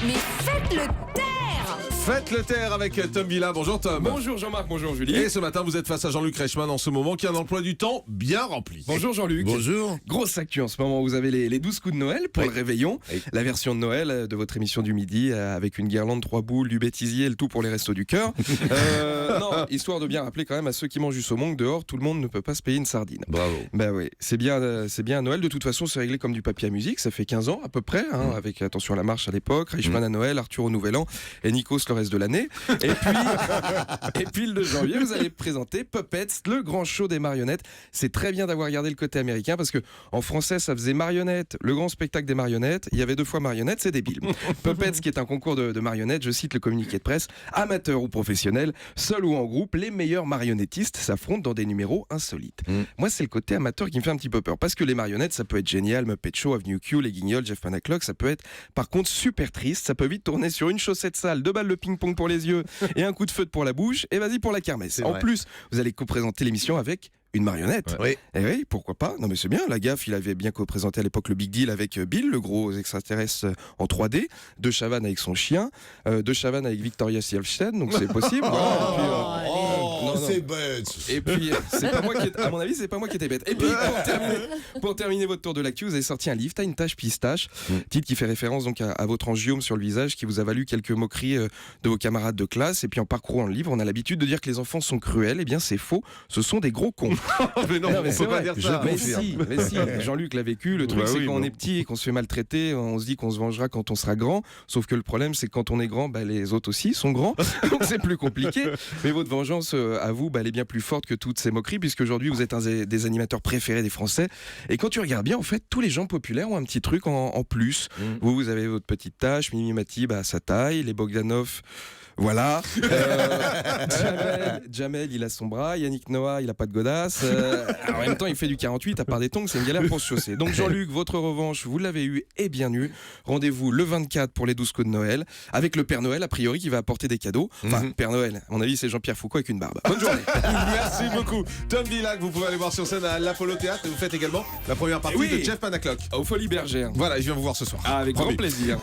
Mais faites le taire! Faites le taire avec Tom Villa. Bonjour Tom. Bonjour Jean-Marc, bonjour Julie. Et ce matin, vous êtes face à Jean-Luc Reichmann en ce moment qui a un emploi du temps bien rempli. Bonjour Jean-Luc. Bonjour. Grosse actu en ce moment, vous avez les 12 coups de Noël pour le réveillon. Oui. La version de Noël de votre émission du midi avec une guirlande, 3 boules, du bêtisier, le tout pour les restos du cœur. Non, histoire de bien rappeler quand même à ceux qui mangent du saumon que dehors, tout le monde ne peut pas se payer une sardine. Bravo. Bah oui, c'est bien à Noël. De toute façon, c'est réglé comme du papier à musique. Ça fait 15 ans à peu près, avec Attention à la marche à l'époque, Reichmann à Noël, Arthur au Nouvel An et Nikos le reste de l'année. Et puis le 2 janvier, vous allez présenter Puppets, le grand show des marionnettes. C'est très bien d'avoir gardé le côté américain parce que en français, ça faisait marionnettes, le grand spectacle des marionnettes. Il y avait 2 fois marionnettes, c'est débile. Puppets, qui est un concours de marionnettes, je cite le communiqué de presse, amateurs ou professionnels, seuls ou en groupe, les meilleurs marionnettistes s'affrontent dans des numéros insolites. Moi, c'est le côté amateur qui me fait un petit peu peur parce que les marionnettes, ça peut être génial, Muppet Show, Avenue Q, les Guignols, Jeff Panaclock, ça peut être par contre super triste, ça peut vite tourner sur une chaussette sale, 2 balles de ping-pong pour les yeux et un coup de feutre pour la bouche, et vas-y pour la kermesse. C'est En vrai. plus, vous allez co-présenter l'émission avec une marionnette. Oui. Et oui, pourquoi pas? Non mais c'est bien, la gaffe, il avait bien co-présenté à l'époque le Big Deal avec Bill, le gros extraterrestre en 3D, De Chavannes avec son chien, De Chavannes avec Victoria Silvstedt, donc c'est possible. Non, non. C'est bête. Et puis, c'est pas moi qui à mon avis, c'est pas moi qui étais bête. Et puis, pour terminer votre tour de l'actu, vous avez sorti un livre, T'as une tache pistache, titre qui fait référence donc à votre angiome sur le visage, qui vous a valu quelques moqueries de vos camarades de classe. Et puis, en parcourant le livre, on a l'habitude de dire que les enfants sont cruels. Eh bien, c'est faux. Ce sont des gros cons. Mais non, Non, mais on c'est peut pas vrai. dire ça. Mais si. Jean-Luc l'a vécu. Le truc, Bah c'est oui, quand on bon. est petit et qu'on se fait maltraiter, on se dit qu'on se vengera quand on sera grand. Sauf que le problème, c'est que quand on est grand, les autres aussi sont grands. Donc, c'est plus compliqué. Mais votre vengeance, à vous, elle est bien plus forte que toutes ces moqueries, puisque aujourd'hui, vous êtes un des animateurs préférés des Français. Et quand tu regardes bien, en fait, tous les gens populaires ont un petit truc en plus. Vous avez votre petite tâche, Mimi Mati, sa taille, les Bogdanov. Voilà. Jamel, il a son bras. Yannick Noah, il a pas de godasse. En même temps, il fait du 48. À part des tongs, c'est une galère pour se chausser. Donc, Jean-Luc, votre revanche, vous l'avez eu et bien eu. Rendez-vous le 24 pour les 12 coups de Noël. Avec le Père Noël, a priori, qui va apporter des cadeaux. Enfin, Père Noël, à mon avis, c'est Jean-Pierre Foucault avec une barbe. Bonne journée. Merci beaucoup. Tom Villa, que vous pouvez aller voir sur scène à l'Apollo Théâtre. Et vous faites également la première partie Oui. de Jeff Panaclock. Aux Folies Bergères. Voilà, je viens vous voir ce soir. Avec Promis. grand plaisir.